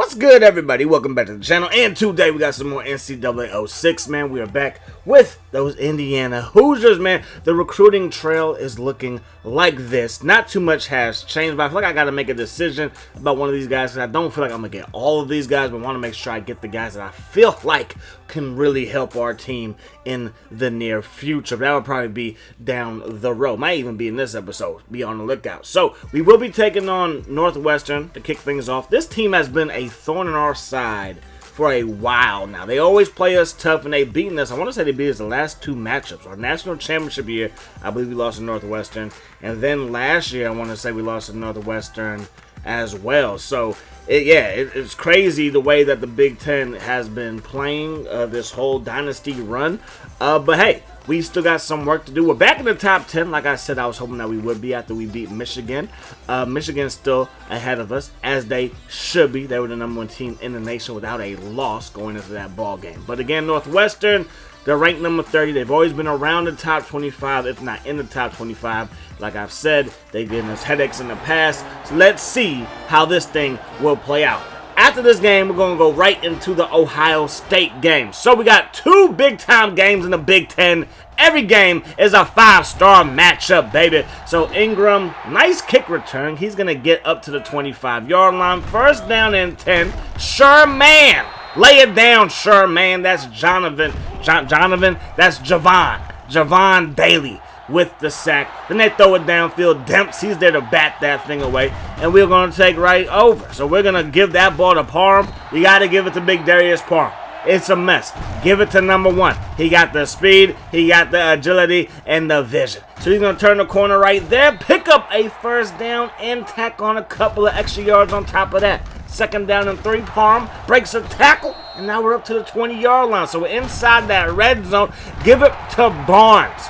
What's good, everybody? Welcome back to the channel, and today we got some more NCAA 06, man. We are back with those Indiana Hoosiers, man. The recruiting trail is looking like this. Not too much has changed, but I feel like I got to make a decision about one of these guys, because I don't feel like I'm going to get all of these guys, but I want to make sure I get the guys that I feel like can really help our team in the near future. But that would probably be down the road. Might even be in this episode. Be on the lookout. So, we will be taking on Northwestern to kick things off. This team has been a thorn in our side for a while now. They always play us tough, and they've beaten us. I want to say they beat us the last two matchups. Our national championship year, I believe we lost to Northwestern. And then last year, I want to say we lost to Northwestern as well. So, it's crazy the way that the Big Ten has been playing this whole dynasty run. But hey, we still got some work to do. We're back in the top 10. Like I said, I was hoping that we would be after we beat Michigan. Michigan's still ahead of us, as they should be. They were the #1 team in the nation without a loss going into that ball game. But again, Northwestern, they're ranked number 30. They've always been around the top 25, if not in the top 25. Like I've said, they've given us headaches in the past. So let's see how this thing will play out. After this game, we're going to go right into the Ohio State game. So we got two big-time games in the Big Ten. Every game is a 5-star matchup, baby. So Ingram, nice kick return. He's going to get up to the 25-yard line. First down and 10. Sherman. Lay it down, Sherman. That's Jonathan. That's Javon Daly with the sack. Then they throw it downfield. Demps, he's there to bat that thing away. And we're going to take right over. So we're going to give that ball to Parham. We got to give it to Big Darius Parham. It's a mess. Give it to #1. He got the speed, he got the agility, and the vision. So he's going to turn the corner right there, pick up a first down, and tack on a couple of extra yards on top of that. Second down and 3, Parham breaks a tackle, and now we're up to the 20-yard line. So we're inside that red zone. Give it to Barnes.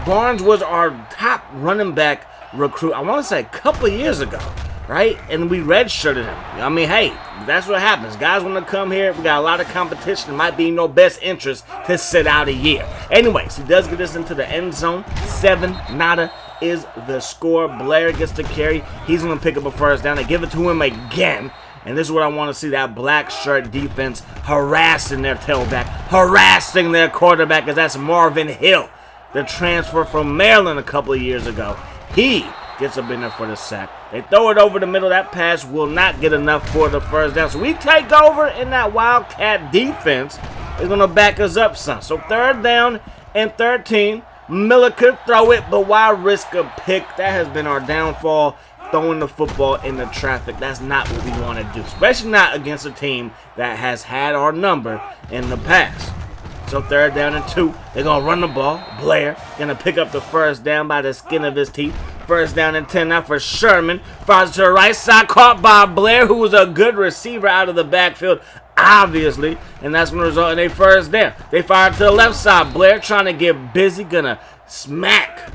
Barnes was our top running back recruit, I want to say a couple of years ago, right? And we redshirted him. I mean, hey, that's what happens. Guys want to come here. We got a lot of competition. It might be in no best interest to sit out a year. Anyways, he does get us into the end zone. 7-0 is the score. Blair gets the carry. He's going to pick up a first down. They give it to him again. And this is what I want to see, that black shirt defense harassing their tailback, harassing their quarterback, because that's Marvin Hill, the transfer from Maryland a couple of years ago. He gets up in there for the sack. They throw it over the middle. That pass will not get enough for the first down. So we take over, and that Wildcat defense is going to back us up some. So third down and 13. Miller could throw it, but why risk a pick? That has been our downfall. Throwing the football into traffic, that's not what we want to do, especially not against a team that has had our number in the past. So third down and 2, they're going to run the ball. Blair going to pick up the first down by the skin of his teeth. First down and 10 now for Sherman. Fires to the right side, caught by Blair, who was a good receiver out of the backfield, obviously, and that's going to result in a first down. They fire to the left side. Blair trying to get busy, going to smack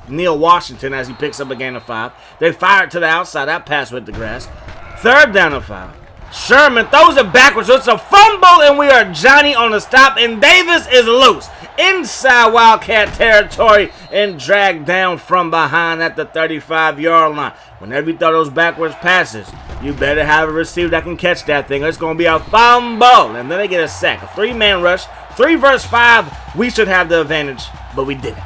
Neil Washington as he picks up a gain of 5. They fire it to the outside. That pass went to grass. Third down and 5. Sherman throws it backwards. So it's a fumble, and we are Johnny on the stop. And Davis is loose inside Wildcat territory and dragged down from behind at the 35-yard line. Whenever you throw those backwards passes, you better have a receiver that can catch that thing. It's going to be a fumble. And then they get a sack. A 3-man rush. 3 versus 5. We should have the advantage, but we didn't.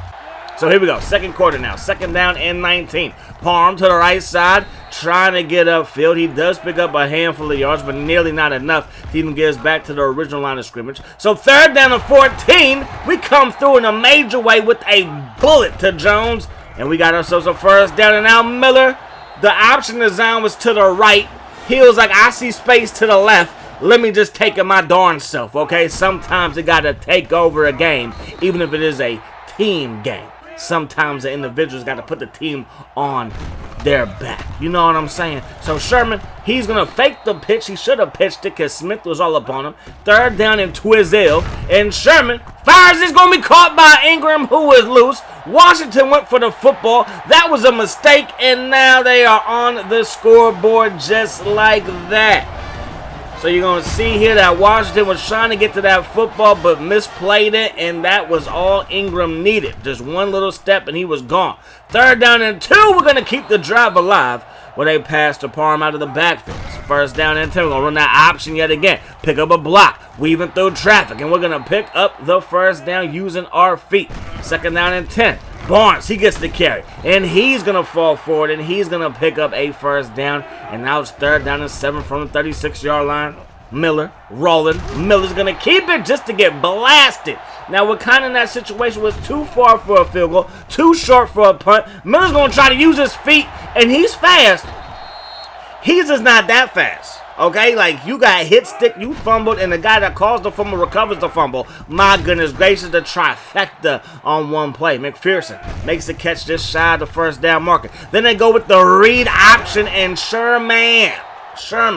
So here we go, second quarter now, second down and 19. Parham to the right side, trying to get upfield. He does pick up a handful of yards, but nearly not enough to even get us back to the original line of scrimmage. So third down and 14, we come through in a major way with a bullet to Jones, and we got ourselves a first down. And now Miller, the option design was to the right. He was like, I see space to the left. Let me just take it my darn self, okay? Sometimes you got to take over a game, even if it is a team game. Sometimes the individual's got to put the team on their back. You know what I'm saying? So Sherman, he's going to fake the pitch. He should have pitched it because Smith was all up on him. Third down and Twizzle. And Sherman fires. It's going to be caught by Ingram, who is loose. Washington went for the football. That was a mistake. And now they are on the scoreboard just like that. So you're going to see here that Washington was trying to get to that football but misplayed it, and that was all Ingram needed. Just one little step and he was gone. Third down and 2, we're going to keep the drive alive where they passed to Parham out of the backfield. first down and 10. We're going to run that option yet again. Pick up a block, weaving through traffic, and we're going to pick up the first down using our feet. Second down and 10. Barnes, he gets the carry, and he's going to fall forward, and he's going to pick up a first down, and now it's third down and 7 from the 36-yard line. Miller rolling. Miller's going to keep it just to get blasted. Now, we're kind of in that situation where it's too far for a field goal, too short for a punt. Miller's going to try to use his feet, and he's fast. He's just not that fast. Okay, like, you got hit stick, you fumbled, and the guy that caused the fumble recovers the fumble. My goodness gracious, the trifecta on one play. McPherson makes the catch just shy of the first down marker. Then they go with the read option, and Sherman,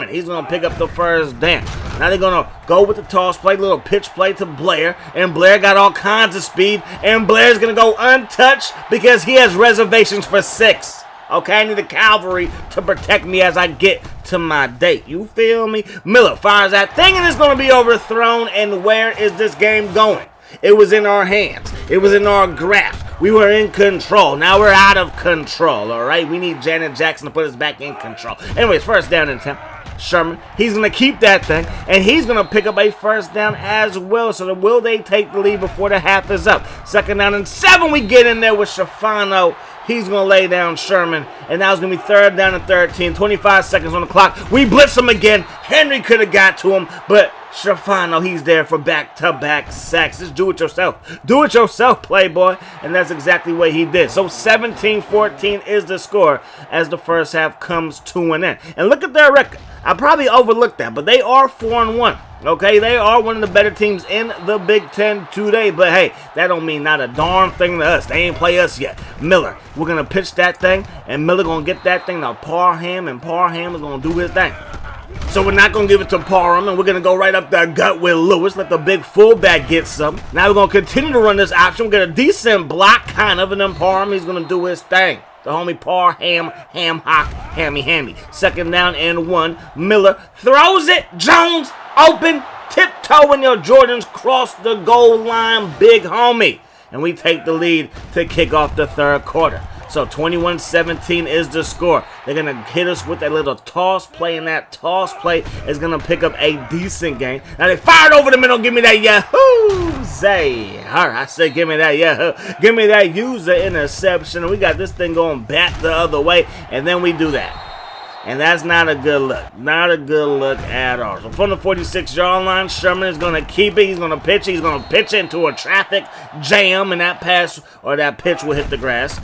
he's going to pick up the first down. Now they're going to go with the toss play, little pitch play to Blair, and Blair got all kinds of speed, and Blair's going to go untouched because he has reservations for 6. Okay, I need the cavalry to protect me as I get to my date. You feel me? Miller fires that thing, and it's going to be overthrown, and where is this game going? It was in our hands. It was in our grasp. We were in control. Now we're out of control, all right? We need Janet Jackson to put us back in control. Anyways, first down and 10. Sherman, he's going to keep that thing, and he's going to pick up a first down as well. So will they take the lead before the half is up? Second down and 7, we get in there with Schifano. He's going to lay down Sherman, and now it's going to be third down and 13, 25 seconds on the clock. We blitz him again. Henry could have got to him, but Schifano, he's there for back-to-back sacks. Just do it yourself. Do it yourself, playboy. And that's exactly what he did. So 17-14 is the score as the first half comes to an end. And look at their record. I probably overlooked that, but they are 4-1. Okay, they are one of the better teams in the Big Ten today. But hey, that don't mean not a darn thing to us. They ain't play us yet. Miller, we're going to pitch that thing, and Miller going to get that thing to Parham, and Parham is going to do his thing. So we're not going to give it to Parham, and we're going to go right up their gut with Lewis. Let the big fullback get some. Now we're going to continue to run this option. We'll get a decent block, kind of, and then Parham, he's going to do his thing. The homie Parham, ham-hock, hammy. Second down and 1. Miller throws it. Jones open, tiptoeing your Jordans, cross the goal line, big homie. And we take the lead to kick off the third quarter. So 21-17 is the score. They're going to hit us with a little toss play, and that toss play is going to pick up a decent gain. Now they fired over the middle. Give me that Yahoo! Zay. All right, I said give me that Yahoo. Give me that user interception. And we got this thing going back the other way, and then we do that. And that's not a good look. Not a good look at all. So from the 46-yard line, Sherman is going to keep it. He's going to pitch it. He's going to pitch it into a traffic jam, and that pass or that pitch will hit the grass.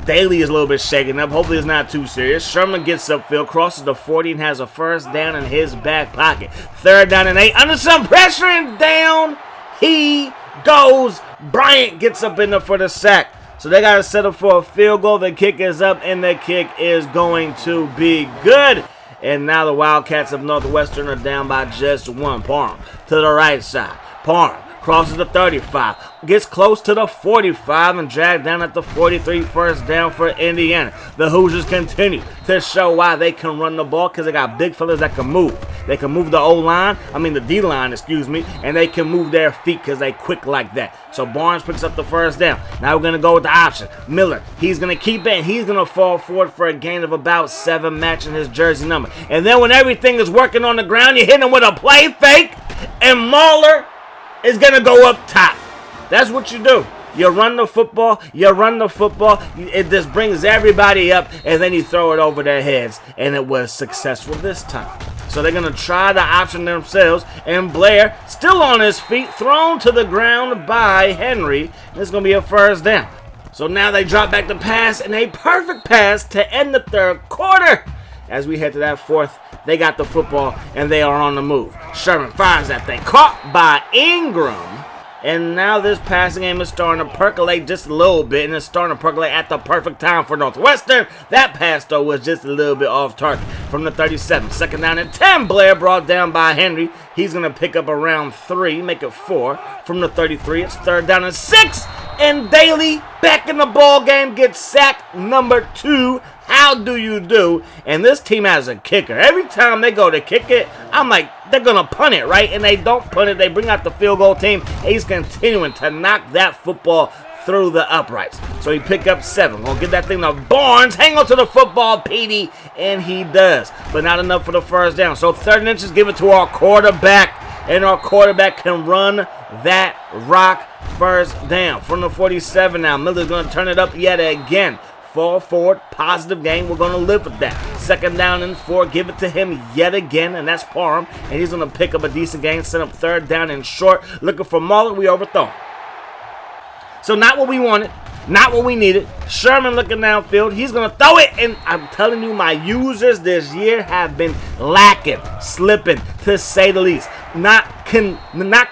Daly is a little bit shaken up. Hopefully it's not too serious. Sherman gets upfield, crosses the 40, and has a first down in his back pocket. Third down and 8. Under some pressure, and down he goes. Bryant gets up in there for the sack. So they got to set up for a field goal. The kick is up, and the kick is going to be good. And now the Wildcats of Northwestern are down by just 1. Parham to the right side. Parham crosses the 35, gets close to the 45, and dragged down at the 43, first down for Indiana. The Hoosiers continue to show why they can run the ball, because they got big fellas that can move. They can move the D-line, and they can move their feet because they quick like that. So Barnes picks up the first down. Now we're going to go with the option. Miller, he's going to keep it, and he's going to fall forward for a gain of about 7, matching his jersey number. And then when everything is working on the ground, you hit him with a play fake, and Mahler is going to go up top. That's what you do. You run the football. It just brings everybody up, and then you throw it over their heads, and it was successful this time. So they're going to try the option themselves, and Blair, still on his feet, thrown to the ground by Henry. And it's going to be a first down. So now they drop back the pass, and a perfect pass to end the third quarter. As we head to that fourth, they got the football, and they are on the move. Sherman fires that thing, caught by Ingram. And now this passing game is starting to percolate just a little bit, and it's starting to percolate at the perfect time for Northwestern. That pass, though, was just a little bit off target from the 37. Second down and 10. Blair brought down by Henry. He's going to pick up around 3, make it 4. From the 33, it's third down and 6. And Daly, back in the ball game, gets sack number 2. How do you do? And this team has a kicker. Every time they go to kick it, I'm like, they're going to punt it, right? And they don't punt it. They bring out the field goal team. He's continuing to knock that football through the uprights. So he pick up 7. Gonna get that thing to Barnes. Hang on to the football, Petey. And he does. But not enough for the first down. So 3rd and inches, give it to our quarterback. And our quarterback can run that rock first down. From the 47 now. Miller's going to turn it up yet again. Fall forward, positive game. We're going to live with that. 2nd down and 4. Give it to him yet again, and that's Parham. And he's going to pick up a decent game. Set up 3rd down and short. Looking for Muller. We overthrown. So not what we wanted. Not what we needed. Sherman looking downfield. He's going to throw it. And I'm telling you, my users this year have been lacking, slipping, to say the least. Not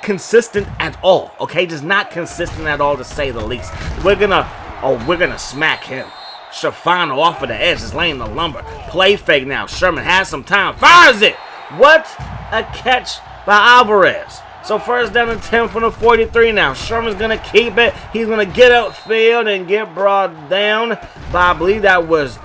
consistent at all. Okay? Just not consistent at all, to say the least. We're going to smack him. Shafano off of the edge is laying the lumber. Play fake now. Sherman has some time. Fires it. What a catch by Alvarez. So 1st down and 10 from the 43 now. Sherman's going to keep it. He's going to get upfield and get brought down by, I believe that was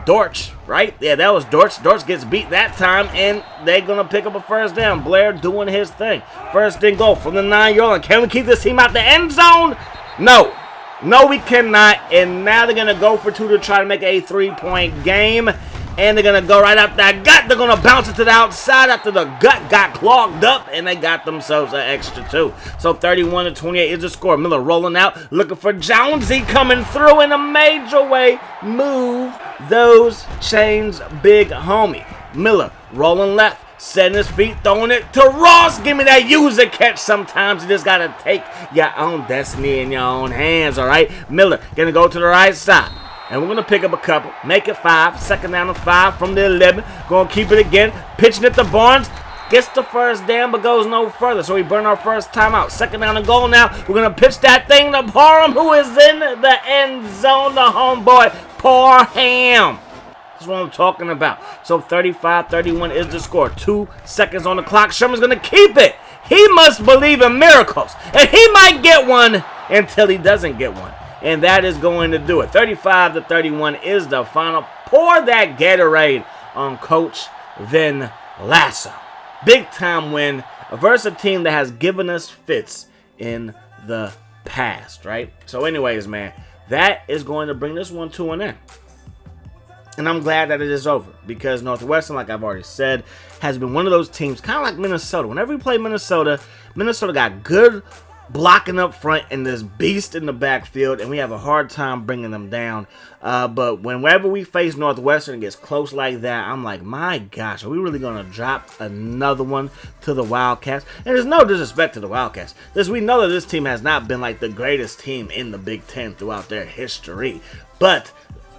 Dortch, right? Yeah, that was Dortch. Dortch gets beat that time, and they're going to pick up a 1st down. Blair doing his thing. 1st and goal from the 9-yard line. Can we keep this team out the end zone? No. No, we cannot. And now they're going to go for 2 to try to make a 3-point game. And they're going to go right up that gut. They're going to bounce it to the outside after the gut got clogged up. And they got themselves an extra 2. So 31-28 is the score. Miller rolling out. Looking for Jonesy coming through in a major way. Move those chains, big homie. Miller rolling left. Setting his feet, throwing it to Ross. Give me that user catch. Sometimes you just got to take your own destiny in your own hands, all right? Miller going to go to the right side. And we're going to pick up a couple. Make it 5. 2nd down and 5 from the 11. Going to keep it again. Pitching it to Barnes. Gets the 1st down but goes no further. So we burn our first timeout. 2nd down and goal now. We're going to pitch that thing to Parham, who is in the end zone. The homeboy, Parham. That's what I'm talking about. So 35-31 is the score. 2 seconds on the clock. Sherman's going to keep it. He must believe in miracles. And he might get one until he doesn't get one. And that is going to do it. 35-31 is the final. Pour that Gatorade on Coach Vin Lasso. Big time win versus a team that has given us fits in the past, right? So anyways, man, that is going to bring this one to an end. And I'm glad that it is over because Northwestern, like I've already said, has been one of those teams, kind of like Minnesota. Whenever we play Minnesota, Minnesota got good blocking up front and this beast in the backfield, and we have a hard time bringing them down. But whenever we face Northwestern and gets close like that, I'm like, my gosh, are we really going to drop another one to the Wildcats? And there's no disrespect to the Wildcats. We know that this team has not been like the greatest team in the Big Ten throughout their history. But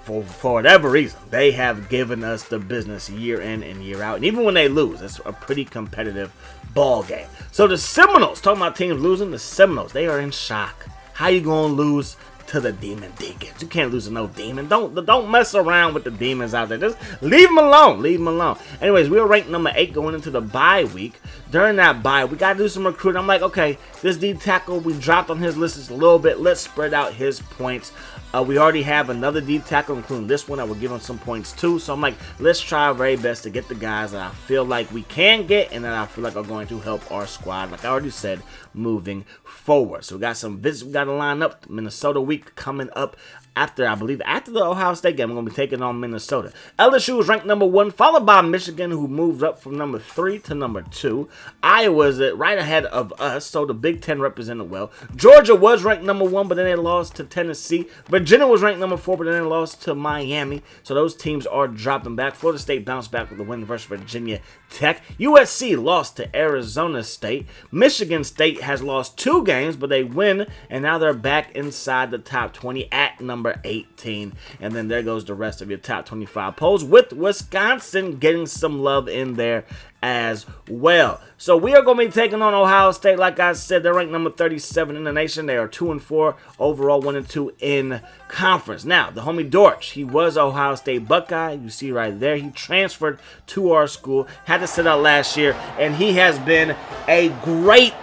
for whatever reason, they have given us the business year in and year out. And even when they lose, it's a pretty competitive ball game. So the Seminoles, talking about teams losing, the Seminoles, they are in shock. How you going to lose to the Demon Deacons? You can't lose to no Demon. Don't mess around with the Demons out there. Just leave them alone. Leave them alone. Anyways, we were ranked number 8 going into the bye week. During that bye, we got to do some recruiting. I'm like, okay, this D tackle, we dropped on his list just a little bit. Let's spread out his points. We already have another D tackle, including this one, that we're giving some points to. So I'm like, let's try our very best to get the guys that I feel like we can get and that I feel like are going to help our squad, like I already said, moving forward. So we got some visits we got to line up. Minnesota week coming up after the Ohio State game. We're going to be taking on Minnesota. LSU is ranked number 1, followed by Michigan, who moved up from number 3 to number 2. Iowa is right ahead of us, so the Big Ten represented well. Georgia was ranked number 1, but then they lost to Tennessee. Virginia was ranked number 4, but then they lost to Miami. So those teams are dropping back. Florida State bounced back with a win versus Virginia Tech. USC lost to Arizona State. Michigan State has lost 2 games, but they win, and now they're back inside the top 20 at number 18. And then there goes the rest of your top 25 polls, with Wisconsin getting some love in there as well. So we are going to be taking on Ohio State. Like I said, they're ranked number 37 in the nation. They are 2-4 overall, 1-2 in conference. Now, the homie Dortch, he was Ohio State Buckeye. You see right there, he transferred to our school, had to sit out last year, and he has been a great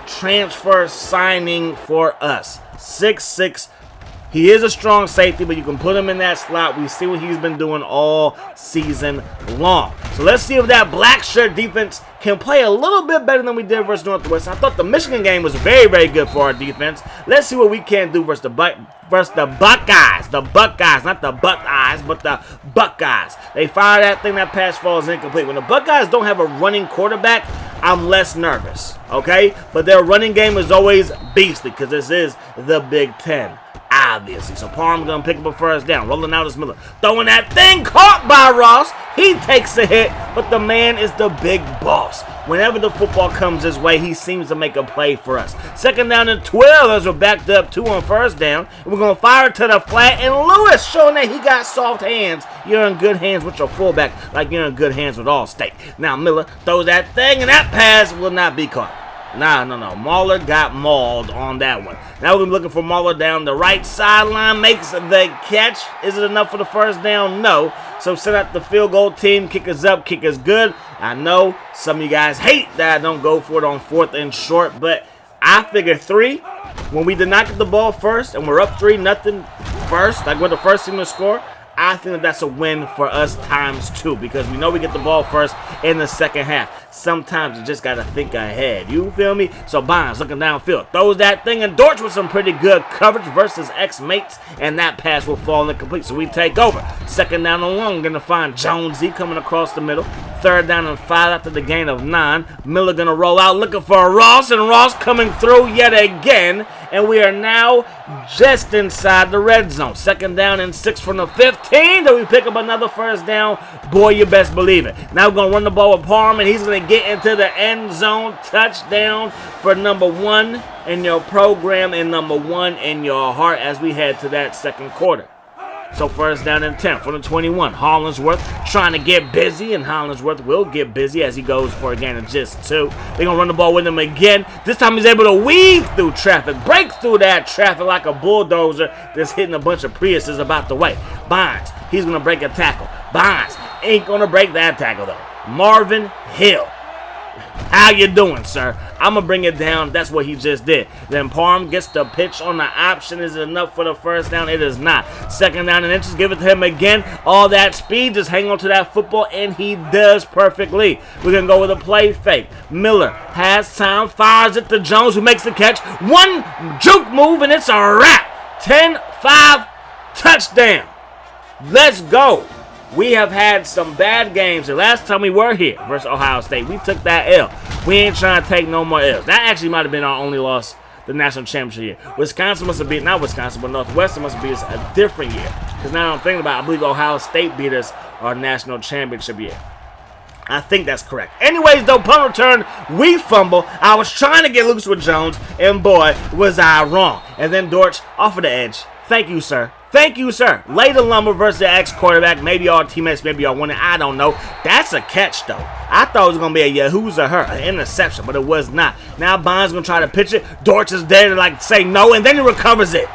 transfer signing for us. 6'6", He is a strong safety, but you can put him in that slot. We see what he's been doing all season long. So let's see if that black shirt defense can play a little bit better than we did versus Northwestern. I thought the Michigan game was very, very good for our defense. Let's see what we can do versus the Buckeyes. The Buckeyes, not the Buckeyes, but the Buckeyes. They fire that thing, that pass falls incomplete. When the Buckeyes don't have a running quarterback, I'm less nervous, okay? But their running game is always beastly because this is the Big Ten. Obviously. So Palm's going to pick up a first down. Rolling out is Miller. Throwing that thing. Caught by Ross. He takes a hit, but the man is the big boss. Whenever the football comes his way, he seems to make a play for us. Second down and 12 as we're backed up 2 on first down. We're going to fire to the flat, and Lewis showing that he got soft hands. You're in good hands with your fullback like you're in good hands with All-State. Now Miller throws that thing, and that pass will not be caught. No. Mahler got mauled on that one. Now we're going to be looking for Mahler down the right sideline. Makes the catch. Is it enough for the first down? No. So set up the field goal team. Kick is up. Kick is good. I know some of you guys hate that I don't go for it on 4th and short, but I figure 3. When we did not get the ball first and we're up 3-0 first, like we're the first team to score, I think that's a win for us ×2 because we know we get the ball first in the second half. Sometimes you just got to think ahead. You feel me? So Bonds looking downfield. Throws that thing and Dortch with some pretty good coverage versus ex-mates. And that pass will fall incomplete. So we take over. Second down and long. Going to find Jonesy coming across the middle. Third down and 5 after the gain of 9. Miller going to roll out looking for Ross. And Ross coming through yet again. And we are now just inside the red zone. Second down and 6 from the 15. Do we pick up another first down? Boy, you best believe it. Now we're going to run the ball with Palm, and he's going to get into the end zone. Touchdown for number 1 in your program and number 1 in your heart as we head to that second quarter. So first down and 10 from the 21. Hollingsworth trying to get busy, and Hollingsworth will get busy as he goes for a gain of just 2. They're going to run the ball with him again. This time he's able to weave through traffic, break through that traffic like a bulldozer that's hitting a bunch of Priuses about the way. Bonds, he's going to break a tackle. Bonds ain't going to break that tackle, though. Marvin Hill. How you doing, sir? I'm going to bring it down. That's what he just did. Then Parham gets the pitch on the option. Is it enough for the first down? It is not. Second down and inches. Give it to him again. All that speed. Just hang on to that football, and he does perfectly. We're going to go with a play fake. Miller has time. Fires it to Jones, who makes the catch. One juke move, and it's a wrap. 10-5 touchdown. Let's go. We have had some bad games. The last time we were here versus Ohio State, we took that L. We ain't trying to take no more L's. That actually might have been our only loss the national championship year. Wisconsin must have beat, not Wisconsin, but Northwestern must have beat us a different year. Because now I'm thinking about it, I believe Ohio State beat us our national championship year. I think that's correct. Anyways, though, punt return, we fumble. I was trying to get loose with Jones, and boy, was I wrong. And then Dortch off of the edge. Thank you, sir. Thank you, sir. Lay the lumber versus the ex-quarterback. Maybe our teammates, maybe our winning. I don't know. That's a catch, though. I thought it was going to be a Yahoo's or her, an interception, but it was not. Now Bond's going to try to pitch it. Dortch is there to, like, say no, and then he recovers it.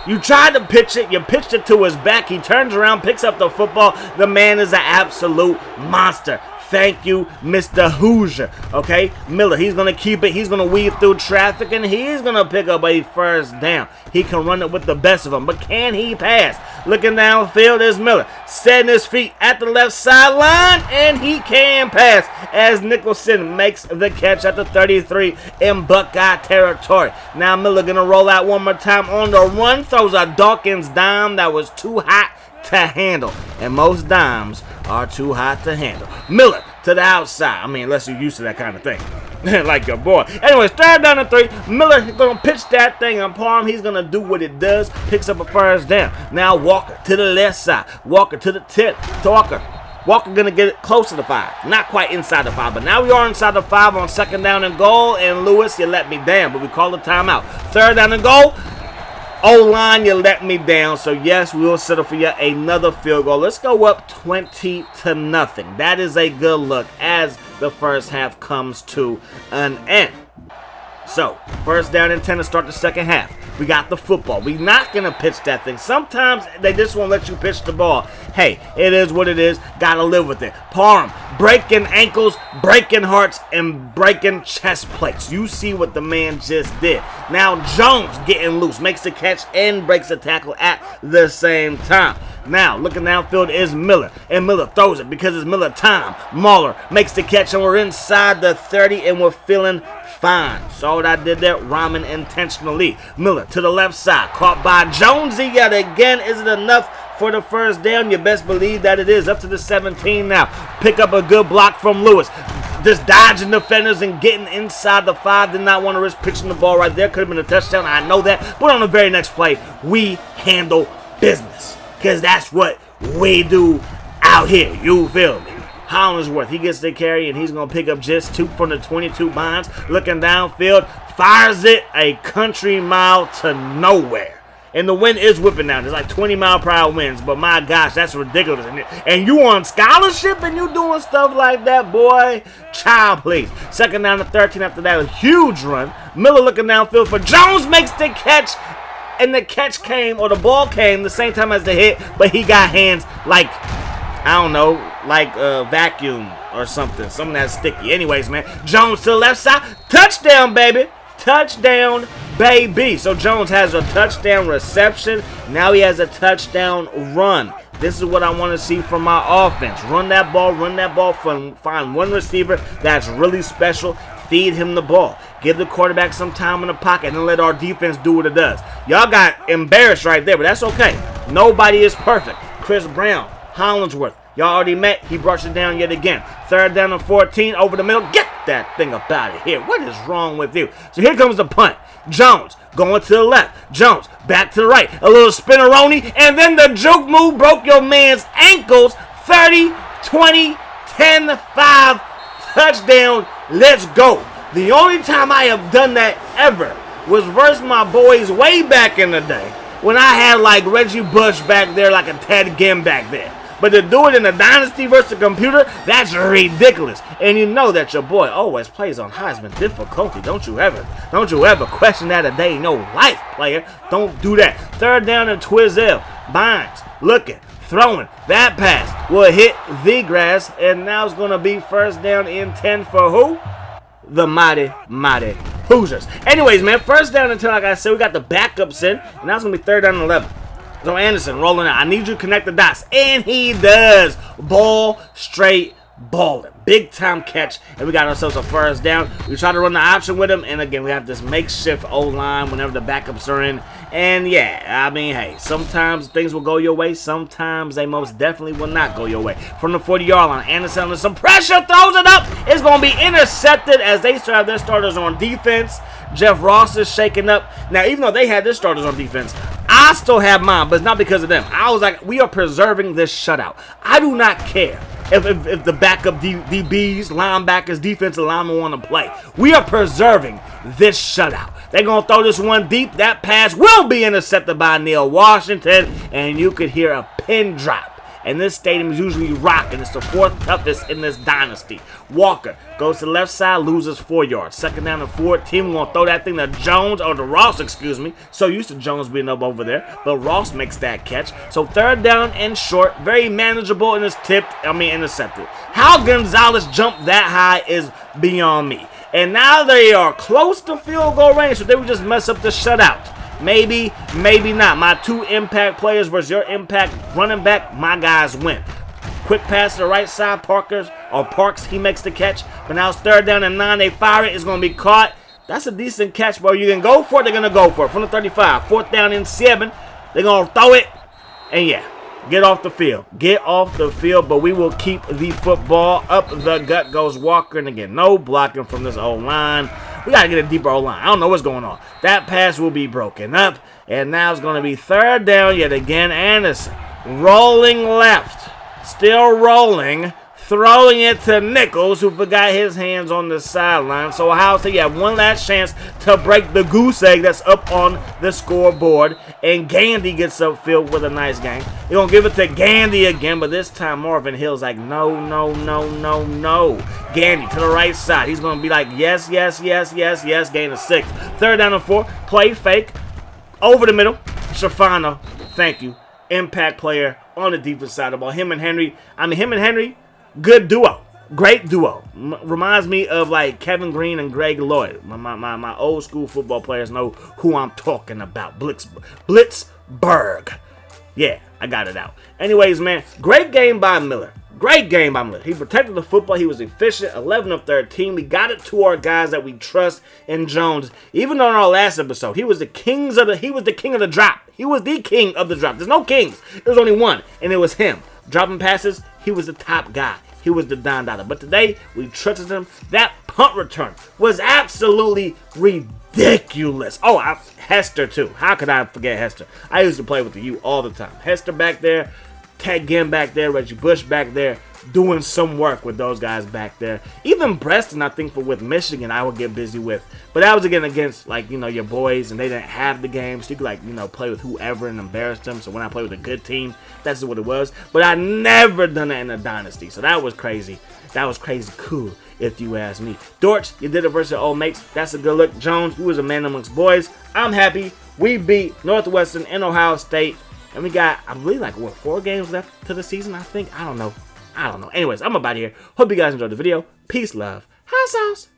You tried to pitch it. You pitched it to his back. He turns around, picks up the football. The man is an absolute monster. Thank you, Mr. Hoosier. Okay, Miller, he's going to keep it. He's going to weave through traffic, and he's going to pick up a first down. He can run it with the best of them, but can he pass? Looking downfield is Miller, setting his feet at the left sideline, and he can pass as Nicholson makes the catch at the 33 in Buckeye territory. Now Miller going to roll out one more time on the run, throws a Dawkins dime that was too hot to handle, and most dimes are too hot to handle. Miller to the outside. I mean, unless you're used to that kind of thing. Like your boy. Anyways, third down and 3. Miller going to pitch that thing on Palm. He's going to do what it does. Picks up a first down. Now Walker to the left side. Walker to the tip. Walker going to get it close to the 5. Not quite inside the 5, but now we are inside the 5 on second down and goal. And Lewis, you let me down, but we call the timeout. Third down and goal. O-line, you let me down. So, yes, we will settle for yet another field goal. Let's go up 20-0. That is a good look as the first half comes to an end. So, first down and 10 to start the second half. We got the football. We not going to pitch that thing. Sometimes they just won't let you pitch the ball. Hey, it is what it is. Got to live with it. Parham, breaking ankles, breaking hearts, and breaking chest plates. You see what the man just did. Now, Jones getting loose. Makes the catch and breaks the tackle at the same time. Now, looking downfield is Miller. And Miller throws it because it's Miller time. Mahler makes the catch, and we're inside the 30, and we're feeling fine. Saw what I did there? Rhyming intentionally. Miller to the left side. Caught by Jonesy yet again. Is it enough for the first down? You best believe that it is. Up to the 17 now. Pick up a good block from Lewis. Just dodging defenders and getting inside the 5. Did not want to risk pitching the ball right there. Could have been a touchdown. I know that. But on the very next play, we handle business. Because that's what we do out here. You feel me? Hollingsworth, he gets the carry, and he's going to pick up just 2 from the 22 bonds. Looking downfield, fires it a country mile to nowhere. And the wind is whipping now. There's like 20-mile-per-hour winds, but my gosh, that's ridiculous. And you on scholarship and you doing stuff like that, boy? Child, please. Second down to 13 after that, a huge run. Miller looking downfield for Jones, makes the catch. And the catch came, or the ball came, the same time as the hit, but he got hands like, I don't know, like a vacuum or something that's sticky. Anyways, man, Jones to the left side. Touchdown, baby. Touchdown, baby. So Jones has a touchdown reception. Now he has a touchdown run. This is what I want to see from my offense. Run that ball, find one receiver that's really special. Feed him the ball. Give the quarterback some time in the pocket and then let our defense do what it does. Y'all got embarrassed right there, but that's okay. Nobody is perfect. Chris Brown, Hollingsworth, y'all already met. He brushed it down yet again. Third down and 14 over the middle. Get that thing up out of here. What is wrong with you? So here comes the punt. Jones going to the left. Jones back to the right. A little spinneroni. And then the juke move broke your man's ankles. 30, 20, 10, 5. Touchdown. Let's go. The only time I have done that ever was versus my boys way back in the day when I had like Reggie Bush back there, like a Ted Ginn back there. But to do it in a dynasty versus a computer, that's ridiculous. And you know that your boy always plays on Heisman difficulty. Don't you ever question that a day in your life, player. Don't do that. Third down and Twizzell. Bynes looking, throwing. That pass will hit the grass. And now it's going to be first down and 10 for who? The mighty Hoosiers. Anyways, man, first down and 10, like I said, we got the backups in. And now it's going to be third down and 11. So Anderson rolling out. I need you to connect the dots. And he does. Ball straight balling. Big time catch. And we got ourselves a first down. We try to run the option with him. And again, we have this makeshift O-line whenever the backups are in. And yeah, I mean, hey, sometimes things will go your way. Sometimes they most definitely will not go your way. From the 40-yard line, Anderson under some pressure, throws it up. It's going to be intercepted as they still have their starters on defense. Jeff Ross is shaking up. Now, even though they had their starters on defense, I still have mine, but it's not because of them. I was like, we are preserving this shutout. I do not care if the backup DBs, linebackers, defensive linemen want to play. We are preserving this shutout. They're going to throw this one deep. That pass will be intercepted by Neil Washington, and you could hear a pin drop. And this stadium is usually rocking. It's the fourth toughest in this dynasty. Walker goes to the left side, loses 4 yards. Second down and 14. We're going to throw that thing to Jones, or to Ross, excuse me. So used to Jones being up over there. But Ross makes that catch. So third down and short. Very manageable and it's intercepted. How Gonzalez jumped that high is beyond me. And now they are close to field goal range. So they would just mess up the shutout. Maybe, maybe not. My 2 impact players versus your impact running back, my guys win. Quick pass to the right side, Parks, he makes the catch. But now it's third down and 9, they fire it, it's going to be caught. That's a decent catch, bro. You can go for it, they're going to go for it. From the 35, fourth down and 7, they're going to throw it. And yeah, get off the field. Get off the field, but we will keep the football. Up the gut goes Walker, and again, no blocking from this O-line. We got to get a deeper O-line. I don't know what's going on. That pass will be broken up. And now it's going to be third down yet again. Anderson rolling left. Still rolling. throwing it to Nichols, who forgot his hands on the sideline. So Ohio State, you have one last chance to break the goose egg that's up on the scoreboard. And Gandy gets upfield with a nice game. You're going to give it to Gandy again, but this time Marvin Hill's like, no, no, no, no, no. Gandy to the right side. He's going to be like, yes, yes, yes, yes, yes. Gain of 6. 3rd down and 4. Play fake. Over the middle. Shafano. Thank you. Impact player on the defensive side of the ball. Him and Henry, good duo. Great duo. Reminds me of like Kevin Green and Greg Lloyd. My old school football players know who I'm talking about. Blitzberg. Yeah, I got it out. Anyways, man, great game by Miller. Great game by Miller. He protected the football. He was efficient. 11 of 13. We got it to our guys that we trust in Jones. Even on our last episode, he was the king of the drop. He was the king of the drop. There's no kings. There's only one, and it was him. Dropping passes, he was the top guy. He was the Don Dada. But today, we trusted him. That punt return was absolutely ridiculous. Oh, Hester, too. How could I forget Hester? I used to play with the U all the time. Hester back there. Ted Ginn back there, Reggie Bush back there, doing some work with those guys back there. Even Preston, I think, with Michigan, I would get busy with. But that was again against, like, you know, your boys, and they didn't have the game, so you could, like, you know, play with whoever and embarrass them. So when I play with a good team, that's what it was. But I never done that in a dynasty, so that was crazy. That was crazy cool, if you ask me. Dortch, you did it versus your old mates. That's a good look. Jones, you was a man amongst boys. I'm happy. We beat Northwestern and Ohio State. And we got, I believe, like, what, 4 games left to the season, I think? I don't know. Anyways, I'm about here. Hope you guys enjoyed the video. Peace, love. Hot sauce.